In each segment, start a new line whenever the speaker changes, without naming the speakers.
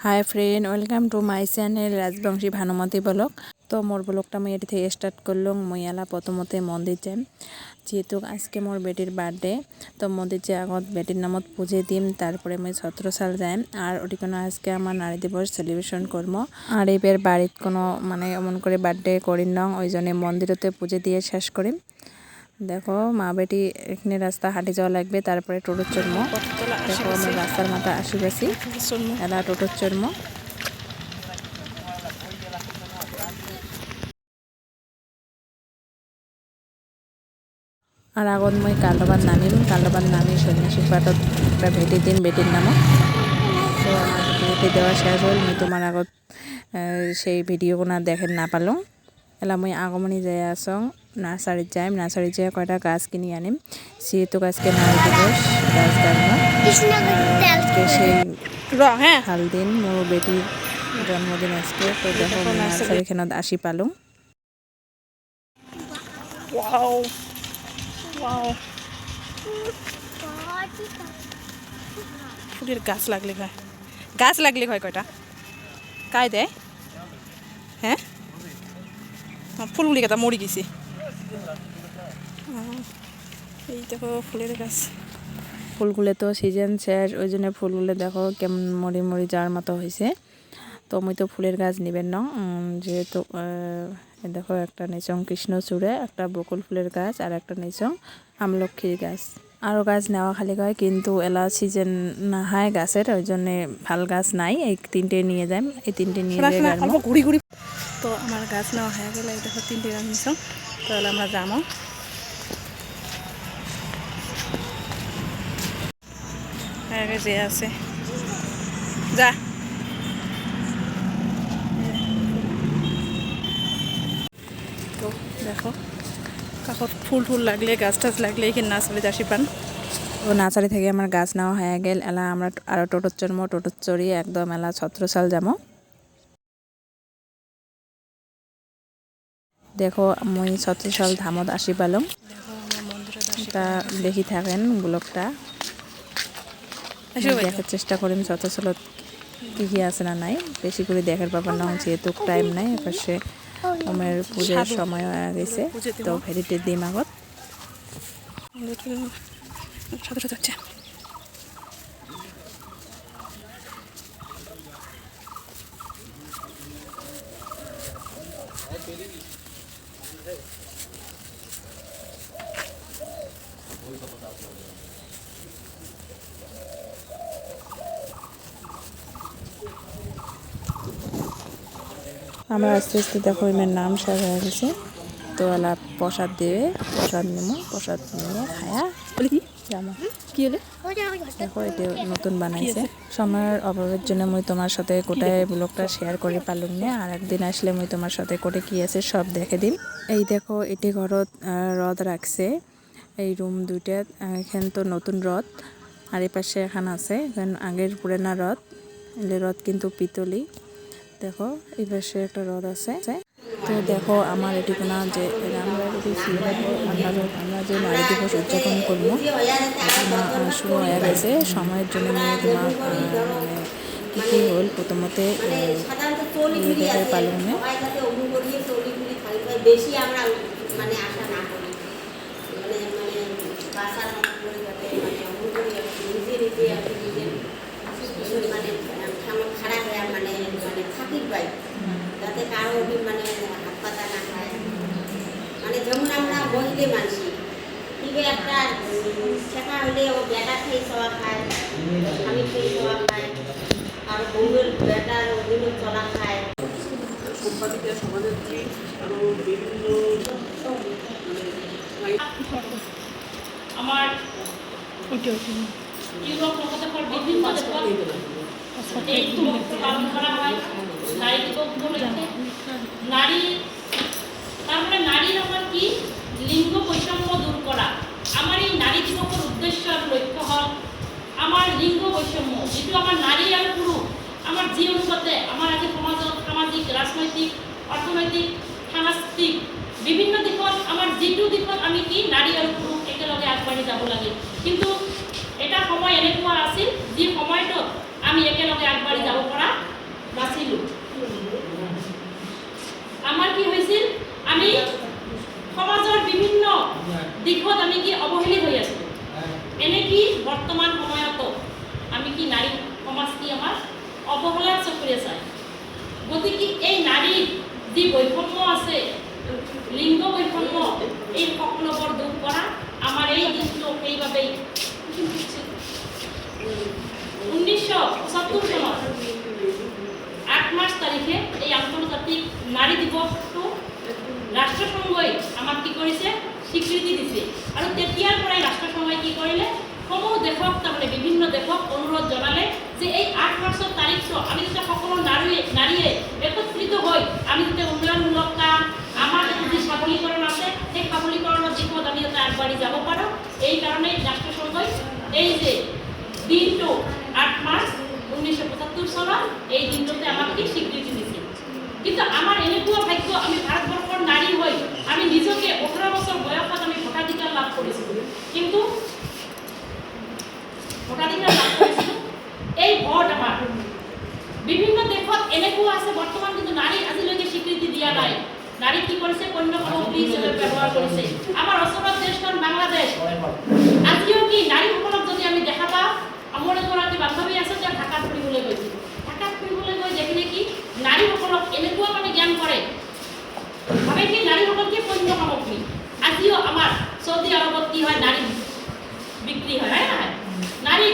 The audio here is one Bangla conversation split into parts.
High friend, welcome to my channel Rajbanshi Bhanumati vlog. তো মোর ব্লগটা মুই এটি থেকে স্টার্ট করলাম। মুই এলা প্রথমতে মন্দির যাম, যেহেতু আজকে মোর বেটির বার্থডে। তো মন্দির যে আগত বেটির নামত পুজো দিম, তারপরে মুই ছত্রসাল যাম। আর ওটি কোনো আজকে আমার নারী দিবস সেলিব্রেশন করবো। আর এবার বাড়িত কোনো এমন করে বার্থডে করি নং, ওই জন্য মন্দিরতে পুজো দিয়ে শেষ করিম। দেখো মা বেটি এখানে রাস্তা হাঁটি যাওয়া লাগবে, তারপরে টোটোর চর্ম। দেখো আমার রাস্তার মাথা আশিপাশি এলা টোটোর চর্ম। আর আগত মই কালবাদ নামিম, কালবাদ নামি সন্ন্যাসী পাঠত একটা ভেটি দিন বেটির নামত। তো আমার ভেটি দেওয়া শেষ হল, মুই তোমার আগত সেই ভিডিওগুলো দেখেন না পালো। এলা মুই আগমনী যাই আসং, নার্সারিত যাইম। নার্সারিত যাই কয়টা গাছ কিনি আনিম, যেহেতু আজকে নারী দিবস। গাছ গাড়ব সেই হাল দিন মোর বেটির জন্মদিন আজকে। তো দেখো নার্সারিখানত আসি পালুম। ফুলের গাছ লাগলে হয়, গাছ লাগলে হয় কয়টা কাই দেয়। হ্যাঁ, ফুলগুলি কেটা মরি গেছি। এই দেখো ফুলের গাছ, ফুলগুলো তো সিজন শেষ, ওই জন্য ফুলগুলো দেখো কেমন মরি মরি যাওয়ার মতো হয়েছে। তো মুই তো ফুলের গাছ নিবেন না, যেহেতু দেখো একটা নিচং কৃষ্ণচূড়া, একটা বকুল ফুলের গাছ, আর একটা নিচং আমলক্ষীর গাছ। আরও গাছ নেওয়া খালি হয়, কিন্তু এলা সিজন না হয় গাছের, ওই জন্যে ভাল গাছ নাই। এই তিনটে নিয়ে যাই, এই তিনটে নিয়ে যাই ঘুরি ঘুরি। তো আমার গাছ নেওয়া হয়ে গেলে এই দেখো তিনটে গাছ নিচং। তো এলা আমরা যাবো। যে আছে যা, তো দেখো কাকত ফুল টুল লাগলে গাছ টাছ লাগলে এখানে নার্সারিতে আসি পান। তো নার্সারি থেকে আমার গাছ নেওয়া হয়ে গেল। এলা আমরা আরও টোটোর চড়মো, টোটোর চড়ি একদম এলা ছত্রসাল যাবো। দেখো মুই ছত্রসাল ধামত আসি পালং। তা দেখি থাকেন ব্লগটা, দেখার চেষ্টা করিম ছত্রসালত কি কি আছে না নাই। বেশি করে দেখার ব্যাপার না, যেহেতু টাইম নাই। এপাশে আমার পুজোর সময় হয়ে গেছে, তো ভেরিতে দিম আগত। আমরা আস্তে আস্তে দেখো এর নাম শেষ হয়ে গেছে। তো এলা প্রসাদ দেবে, প্রসাদ নেবো, প্রসাদ নিয়ে খায়া যাবো। কি হলে দেখো এটা নতুন বানাইছে। সময়ের অভাবের জন্য মুই তোমার সাথে কোটায় ব্লগটা শেয়ার করে পারলাম না। আর একদিন আসলে মুই তোমার সাথে কোটে কি আছে সব দেখে দিন। এই দেখো এটি ঘরত রথ রাখছে, এই রুম দুইটা। এখানে তো নতুন রথ, আর এই পাশে এখান আছে আগের পুরানা রথ। রথ কিন্তু পিতলি। দেখো এই পাশে একটা রথ আছে। তো দেখো আমার এটি কোনা যে রামরাইকুটি CLF আমরা যে নারী দিবস উদযাপন করবো শুরু হয়ে গেছে। সময়ের জন্য তোমার কী কী হল প্রথমতে দেখার পালনে। বেশি আমরা মানে আশা না করি, বাসার নিজে নিজে মানে খারাপ হয়ে মানে থাকি পাই, যাতে কারো হাত পাতা না খায়। যেমন আমরা মহিলে মানসি ঠিক একটা শেখা হলে ও বেটা খেয়ে খাওয়া খায়, স্বামী খেয়ে খাওয়া খায়, আর বউয়ের বেটার অধীনে চলা খায়। আমার
নারী তারপরে নারীর আমার কি লিঙ্গ বৈষম্য দূর করা। আমার এই নারী দিবসের উদ্দেশ্য আর লক্ষ্য হল আমার লিঙ্গ বৈষম্য, যেহেতু আমার নারী আর পুরুষ আমার যে অনুপাতে আমার আগে সমাজত সামাজিক, রাজনৈতিক, অর্থনৈতিক, সাংস্কৃতিক বিভিন্ন দিকত আমার যিটো দিকত আমি কি নারী আর পুরুষ একেলগে আগবাঢ়ি যাব লাগে। কিন্তু এটা সময় এনেকুৱা আছিল যি সময়টোত আমি একেলগে আগবাঢ়ি যাব পৰা গতিকে এই নারীর যে বৈষম্য আছে, লিঙ্গ বৈষম্য, এই সকলবোৰ দূর করা আমার এই দিনটো সেইভাবেই 1975 সনত 8 মার্চ তারিখে এই আন্তর্জাতিক নারী দিবসটো রাষ্ট্রসংঘই আমাক কি কৰিছে স্বীকৃতি দিছে। আৰু তেতিয়াৰ পৰাই ৰাষ্ট্ৰসংঘই কি কৰিলে সমূহ দেশক তাৰমানে বিভিন্ন দেশক অনুৰোধ জনালে যে এই 8 মাৰ্চৰ তাৰিখটো আমি যাতে সকলো নাৰীয়ে একত্ৰিত হৈ আমি যাতে উন্নয়নমূলক কাম, আমাৰ যি সবলীকৰণ আছে সেই সবলীকৰণৰ দিশত আমি যাতে আগবাঢ়ি যাব পাৰোঁ। এই কাৰণে ৰাষ্ট্ৰসংঘই এই যে দিনটো 8 মাৰ্চ 1975 চনত এই দিনটোতে আমাক কি স্বীকৃতি দিছে। কিন্তু আমার এনেকুৱা ভাগ্য আমি ভারতবর্ষের নারী হই আমি নিজকে 18 বছর বয়সত আমি ভোটাধিকার লাভ করেছিল। কিন্তু ভোটাধিকার লাভ করেছিল এই ভোট আমার বিভিন্ন দেশত এনেকুৱা আছে বর্তমান কিন্তু নারী আজিলৈকে স্বীকৃতি দিয়া নাই। নারী কি করেছে পণ্য সামগ্রী হিসেবে ব্যবহার করেছে। আমার ওচৰত দেশখন বাংলাদেশ আজিও কি নারীসকলক যদি আমি দেখা পাওঁ, আমার এগৰাকী বান্ধৱী আছে যে ঢাকাত ফুৰিবলৈ গৈছিল। ঢাকাত ফুৰিবলৈ গৈ দেখিলে কি নারীসকলক এনেকুৱা মানে জ্ঞান কৰে ভাবে কি নারীসকল কি পণ্য সামগ্ৰী। আজিও আমার সৌদি আরবত কি হয় নারী বিক্রি হয়, হয় না? নারী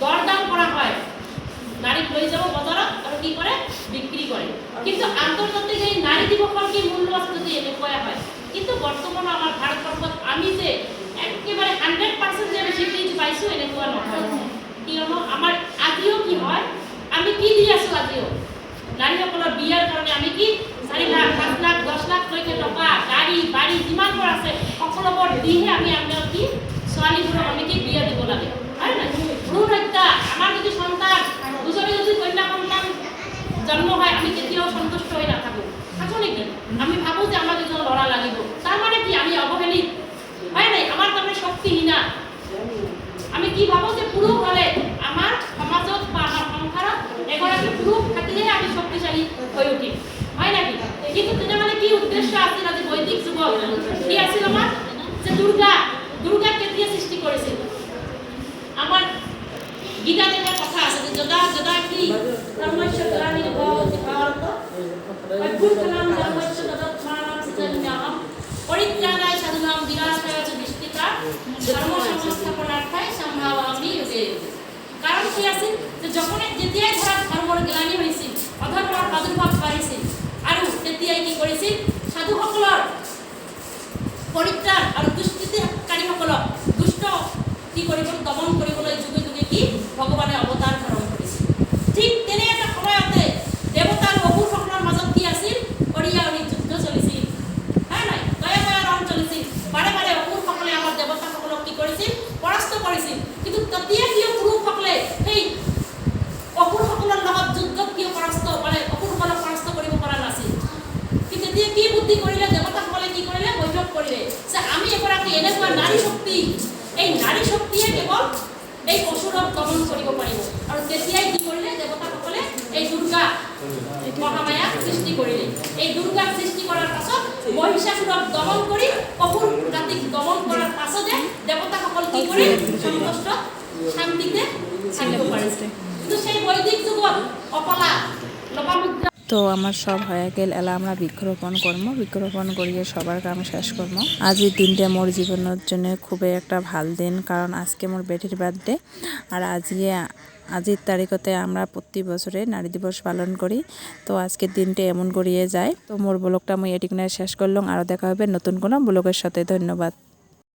দরদাম করা হয়, নারীক লৈ যাব বজাৰত আৰু কি কৰে বিক্রি করে। কিন্তু আন্তর্জাতিক এই নারী দিবসৰ কি মূল্য আছে যদি এনেকুৱাই হয়। কিন্তু বর্তমানে আমার ভারতবর্ষত আমি যে একেবারে 100% যে আমি স্বীকৃতি পাইছোঁ এনেকুৱা নহয়। কিয়নো আমার আজিও কি হয় আমি কি দি আছোঁ আজিও নারীসকলৰ বিয়াৰ কাৰণে আমি কি 4 লাখ 5 লাখ 10 লাখ লৈকে টকা গাড়ী বাড়ী যিমানবোৰ আছে সকলোবোৰ দিহে আমি আমাৰ কি ছোৱালীবোৰক আমি কি বিয়া দিব লাগে, হয় না? ভ্রূণ হত্যা আমার যদি সন্তান দুজনে যদি কন্যা সন্তান জন্ম হয় আমি কেতিয়াও সন্তুষ্ট হৈ নাথাকো, থাকো নেকি? আমি ভাবো যে আমাক এজন ল'ৰা লাগিব, তাৰ মানে কি আমি অবহেলিত, হয় নাই? আমার তাৰমানে শক্তিহীনা। আমি কি ভাবো যে পুৰুষ হলে আমার সমাজত বা আমার সংসাৰত এগৰাকী পুৰুষ থাকিলেহে আমি শক্তিশালী হৈ উঠিম, হয় নাকি? কিন্তু তেনেহলে কি উদ্দেশ্য আছিল আজি বৈদিক যুগত কি আছিল আমার যে দুর্গা কেতিয়া সৃষ্টি করেছিল? আমার গীতাতে একটা কথা আছে যে যদা যদা কি ধর্মস্য গ্লানি ভবতি ভারত অভ্যুত্থানম ধর্মস্য তদত্থানম সৃজন্যাহম পরিত্রাণায় সাধুনাম বিনাশায় চ দুষ্কৃতা ধর্ম সংস্থাপনার্থায় সম্ভাবামি যুগে যুগে। কারণ কি আছে যে যখন যেতিয়াই ধৰা ধৰ্মৰ গ্লানি হৈছিল, অধৰ্মৰ প্ৰাদুৰ্ভাৱ বাঢ়িছিল আৰু তেতিয়াই কি কৰিছিল সাধুসকলৰ পৰিত্ৰাণ আৰু দুষ্কৃতিকাৰীসকলক দুষ্ট কি কৰিব দমন কৰিবলৈ যুগে যুগে কি ভগৱানে অৱতাৰ ধাৰণ কৰিছিল। ঠিক তেনে এটা সময়তে দেৱতা আৰু অসুৰসকলৰ মাজত কি আছিল অৰিয়া অৰি যুদ্ধ চলিছিল, হয় নাই? দয়া ৰণ চলিছিল। বাৰে বাৰে অসুৰসকলে আমাৰ দেৱতাসকলক কি কৰিছিল পৰাস্ত কৰিছিল। কিন্তু তেতিয়া কিয় পুৰুষসকলে সেই অসুৰসকলৰ লগত যুদ্ধত কিয় পৰাস্ত মানে অসুৰসকলক পৰাস্ত কৰিব পৰা নাছিল? কিন্তু তেতিয়া কি বুদ্ধি কৰিলে দেৱতাসকলে কি কৰিলে বৈঠক কৰিলে যে আমি এগৰাকী এনেকুৱা নাৰী শক্তি, এই নাৰী শক্তিয়ে কেৱল এই অসুৰক দমন কৰিব পাৰিব। আৰু তেতিয়াই কি কৰিলে দেৱতাসকলে এই দুৰ্গা মহামায়াক সৃষ্টি কৰিলে। এই দুৰ্গাক সৃষ্টি কৰাৰ পাছত মহিষাসুৰক দমন কৰি অসুৰ জাতিক দমন কৰাৰ পাছতে দেৱতাসকল কি কৰি সন্তুষ্ট শান্তিতে থাকিব পাৰিছে। কিন্তু সেই বৈদিক যুগত অপলা লোপামুদ্রা
তো আমার সব হয়ে গেল, এলা আমরা বৃক্ষরোপণ করবো, বৃক্ষরোপণ করিয়ে সবার কাম শেষ করবো। আজির দিনটা মোর জীবনের জন্য খুবই একটা ভাল দিন, কারণ আজকে মোর বেটির বার্থডে। আর আজির তারিখতে আমরা প্রতি বছরে নারী দিবস পালন করি। তো আজকের দিনটা এমন করিয়ে যায়। তো মোর ব্লগটা মুই এটিকুনে শেষ করলাম, আরও দেখা হবে নতুন কোনো ব্লগের সাথে। ধন্যবাদ।